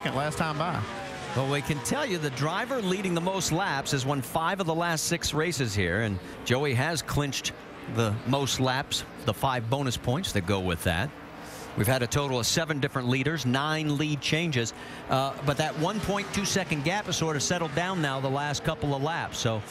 second last time by. Well, we can tell you the driver leading the most laps has won 5 of the last 6 races here, and Joey has clinched the most laps, the 5 bonus points that go with that. We've had a total of 7 different leaders, 9 lead changes, but that 1.2-second gap has sort of settled down now the last couple of laps. So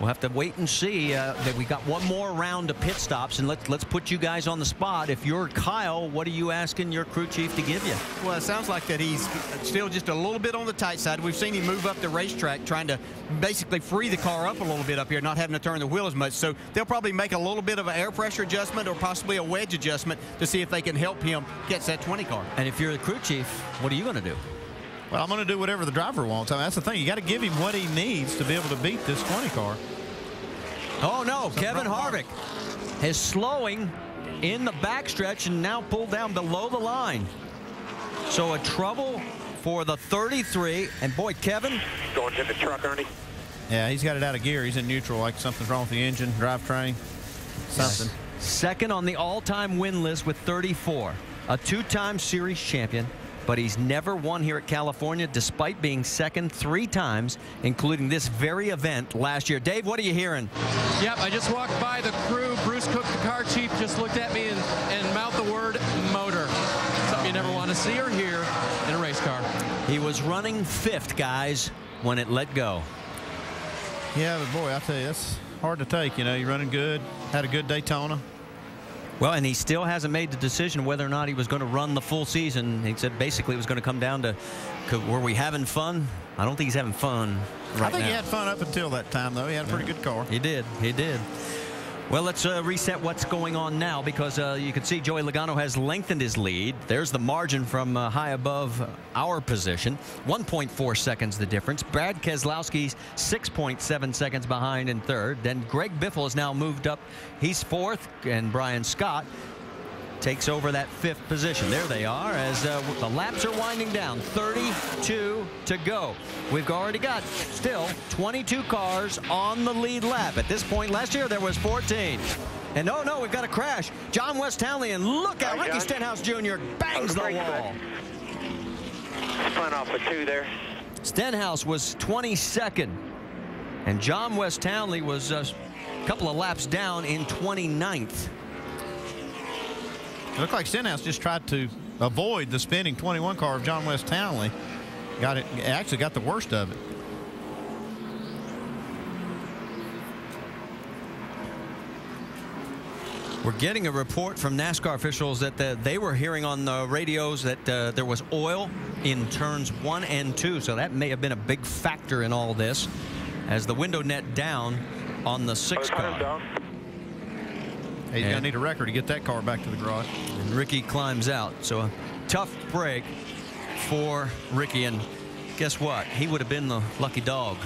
we'll have to wait and see. That we got one more round of pit stops, and let's put you guys on the spot. If you're Kyle, what are you asking your crew chief to give you? Well, it sounds like that he's still just a little bit on the tight side. We've seen him move up the racetrack, trying to basically free the car up a little bit up here, not having to turn the wheel as much. So they'll probably make a little bit of an air pressure adjustment or possibly a wedge adjustment to see if they can help him catch that 20 car. And if you're the crew chief, what are you going to do? Well, I'm going to do whatever the driver wants. I mean, that's the thing. You got to give him what he needs to be able to beat this 20 car. Oh, no. Kevin Harvick is slowing in the backstretch and now pulled down below the line. So a trouble for the 33. And, boy, Kevin. Going to the truck, Ernie. Yeah, he's got it out of gear. He's in neutral, like something's wrong with the engine, drivetrain, something. Second on the all-time win list with 34. A 2-time series champion. But he's never won here at California, despite being second 3 times, including this very event last year. Dave, what are you hearing? Yep, I just walked by the crew. Bruce Cook, the car chief, just looked at me and mouthed the word motor. Something you never want to see or hear in a race car. He was running 5th, guys, when it let go. Yeah, but boy, I tell you, that's hard to take. You know, you're running good, had a good Daytona. Well, and he still hasn't made the decision whether or not he was going to run the full season. He said basically it was going to come down to, were we having fun? I don't think he's having fun right now. I think he had fun up until that time, though. He had a pretty good car. He did. He did. Well, let's reset what's going on now, because you can see Joey Logano has lengthened his lead. There's the margin from high above our position. 1.4 seconds the difference. Brad Keselowski's 6.7 seconds behind in 3rd. Then Greg Biffle has now moved up. He's 4th, and Brian Scott takes over that 5th position. There they are as the laps are winding down. 32 to go. We've already got still 22 cars on the lead lap. At this point last year there was 14. And oh no, we've got a crash. John West Townley, and look out, Ricky Stenhouse Jr. bangs the wall. Spun off a 2 there. Stenhouse was 22nd, and John West Townley was a couple of laps down in 29th. It looked like Stenhouse just tried to avoid the spinning 21 car of John West Townley. Actually got the worst of it. We're getting a report from NASCAR officials that they were hearing on the radios that there was oil in turns 1 and 2. So that may have been a big factor in all this, as the window net down on the 6 car. He's going to need a record to get that car back to the garage. And Ricky climbs out. So a tough break for Ricky. And guess what? He would have been the lucky dog.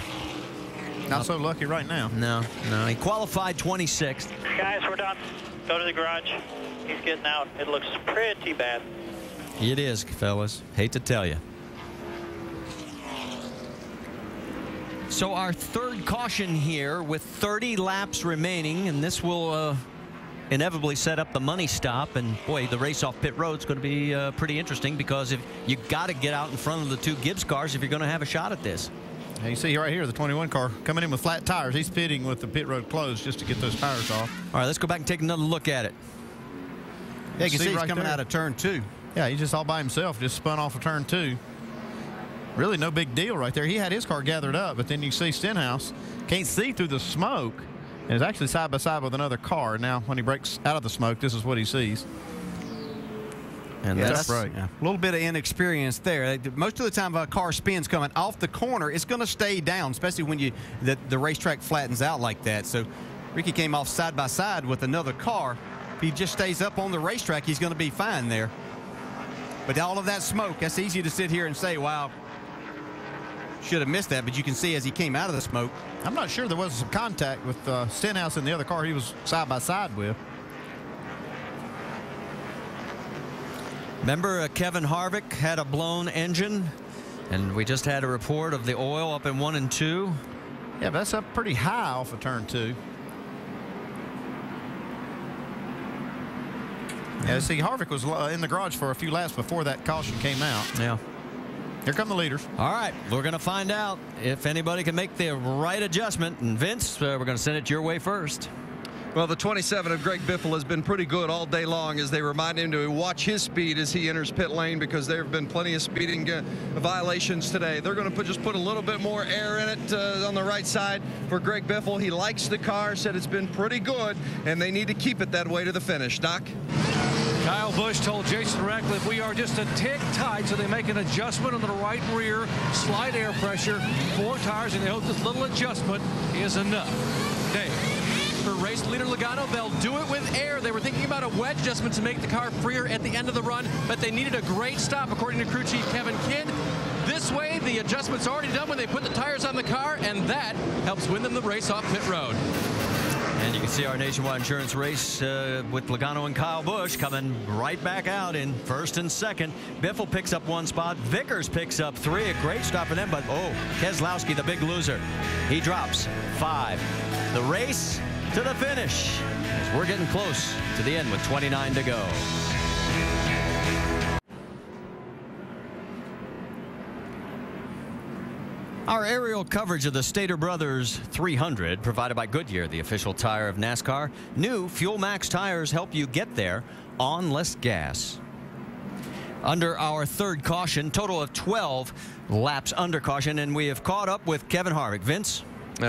Not so lucky right now. No. He qualified 26th. Guys, we're done. Go to the garage. He's getting out. It looks pretty bad. It is, fellas. Hate to tell you. So our 3rd caution here with 30 laps remaining, and this will inevitably set up the money stop. And boy, the race off pit road is going to be pretty interesting, because if you got to get out in front of the 2 Gibbs cars if you're going to have a shot at this. And you see right here the 21 car coming in with flat tires. He's pitting with the pit road closed just to get those tires off. All right, let's go back and take another look at it. Yeah, you can see he's right coming there. out of turn 2. Yeah, he just all by himself, just spun off of turn 2. Really no big deal right there. He had his car gathered up, but then you see Stenhouse can't see through the smoke, and is actually side by side with another car. Now, when he breaks out of the smoke, this is what he sees. And that's right. A little bit of inexperience there. Most of the time, a car spins coming off the corner, it's going to stay down, especially when the racetrack flattens out like that. So Ricky came off side by side with another car. If he just stays up on the racetrack, he's going to be fine there. But all of that smoke, that's easy to sit here and say, wow, should have missed that. But you can see as he came out of the smoke. I'm not sure there was some contact with Stenhouse in the other car he was side by side with. Remember, Kevin Harvick had a blown engine, and we just had a report of the oil up in 1 and 2. Yeah, but that's up pretty high off of turn 2. Yeah, see, Harvick was in the garage for a few laps before that caution came out. Yeah. Here come the leaders. All right, we're going to find out if anybody can make the right adjustment. And Vince, we're going to send it your way first. Well, the 27 of Greg Biffle has been pretty good all day long as they remind him to watch his speed as he enters pit lane, because there have been plenty of speeding violations today. They're going to just put a little bit more air in it on the right side for Greg Biffle. He likes the car, said it's been pretty good, and they need to keep it that way to the finish. Doc? Kyle Busch told Jason Ratcliffe, we are just a tick tight, so they make an adjustment on the right rear, slight air pressure, 4 tires, and they hope this little adjustment is enough. Dave. For race leader Logano, they'll do it with air. They were thinking about a wedge adjustment to make the car freer at the end of the run, but they needed a great stop, according to crew chief Kevin Kidd. This way, the adjustment's already done when they put the tires on the car, and that helps win them the race off pit road. And you can see our nationwide insurance race with Logano and Kyle Busch coming right back out in first and second. Biffle picks up 1 spot. Vickers picks up 3. A great stop for them, but Keselowski, the big loser, he drops 5. The race to the finish. We're getting close to the end with 29 to go. Our aerial coverage of the Staterbros 300 provided by Goodyear, the official tire of NASCAR. New Fuel Max tires help you get there on less gas. Under our third caution, total of 12 laps under caution, and we have caught up with Kevin Harvick. Vince?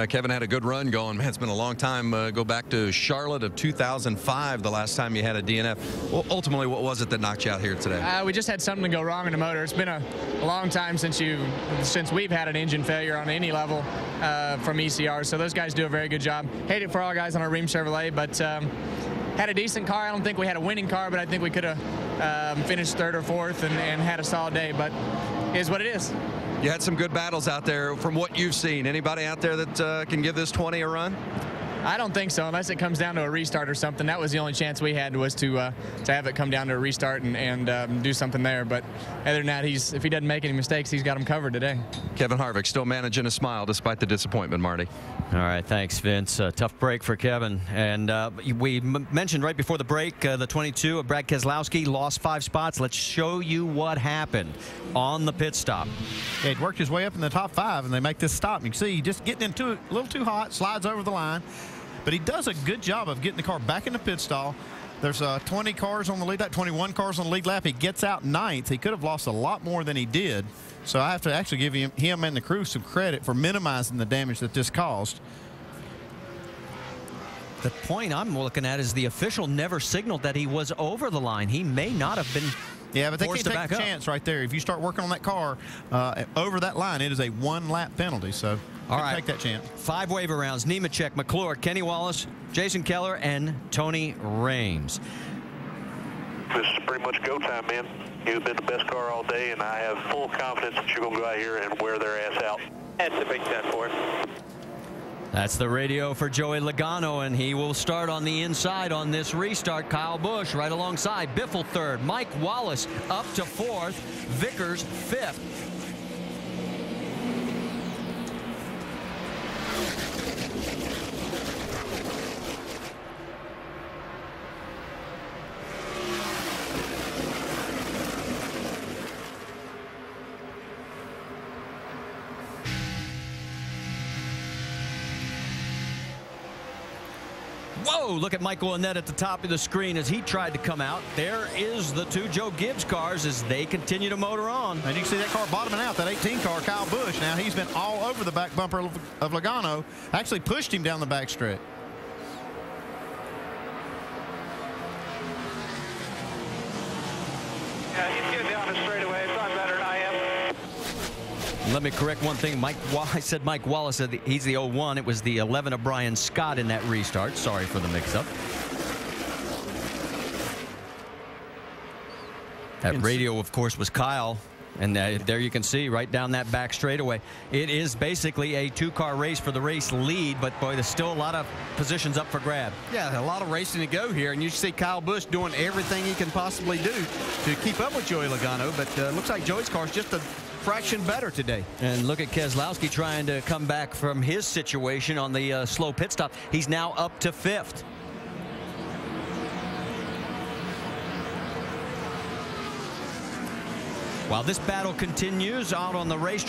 Kevin had a good run going. Man, it's been a long time. Go back to Charlotte of 2005, the last time you had a DNF. Well, ultimately, what was it that knocked you out here today? We just had something to go wrong in the motor. It's been a long time since we've had an engine failure on any level from ECR, so those guys do a very good job. Hate it for all guys on our Ream Chevrolet, but had a decent car. I don't think we had a winning car, but I think we could have finished 3rd or 4th and had a solid day, but it is what it is. You had some good battles out there from what you've seen. Anybody out there that can give this 20 a run? I don't think so, unless it comes down to a restart or something. That was the only chance we had, was to have it come down to a restart and do something there. But other than that, if he doesn't make any mistakes, he's got them covered today. Kevin Harvick still managing a smile despite the disappointment, Marty. All right, thanks, Vince. Tough break for Kevin. And we mentioned right before the break, the 22 of Brad Keselowski lost 5 spots. Let's show you what happened on the pit stop. Yeah, he'd worked his way up in the top 5, and they make this stop. You can see just getting into it a little too hot, slides over the line. But he does a good job of getting the car back in the pit stall. There's 20 cars on the lead lap, 21 cars on the lead lap. He gets out 9th. He could have lost a lot more than he did. So I have to actually give him and the crew some credit for minimizing the damage that this caused. The point I'm looking at is the official never signaled that he was over the line. He may not have been. Yeah, but they can't forced to take back a up. chance right there. If you start working on that car over that line, it is a 1-lap penalty. So all right, take that chance. 5 waiver rounds. Nemechek, McClure, Kenny Wallace, Jason Keller, and Tony Rames. This is pretty much go time, man. You've been the best car all day, and I have full confidence that you're going to go out here and wear their ass out. That's a big 10 for it. That's the radio for Joey Logano, and he will start on the inside on this restart. Kyle Busch right alongside. Biffle 3rd. Mike Wallace up to 4th. Vickers 5th. Whoa, look at Michael Annette at the top of the screen as he tried to come out. There is the 2 Joe Gibbs cars as they continue to motor on. And you can see that car bottoming out, that 18 car, Kyle Busch. Now he's been all over the back bumper of Logano, actually pushed him down the back straight. Yeah, he's getting down the straightaway. It's not better than I am. Let me correct one thing. I said Mike Wallace. He's the 01. It was the 11 of Brian Scott in that restart. Sorry for the mix-up. That radio, of course, was Kyle. And there you can see right down that back straightaway. It is basically a 2-car race for the race lead, but boy, there's still a lot of positions up for grab. Yeah, a lot of racing to go here, and you see Kyle Busch doing everything he can possibly do to keep up with Joey Logano, but looks like Joey's car is just a fraction better today. And look at Keselowski trying to come back from his situation on the slow pit stop. He's now up to 5th. While this battle continues out on the racetrack,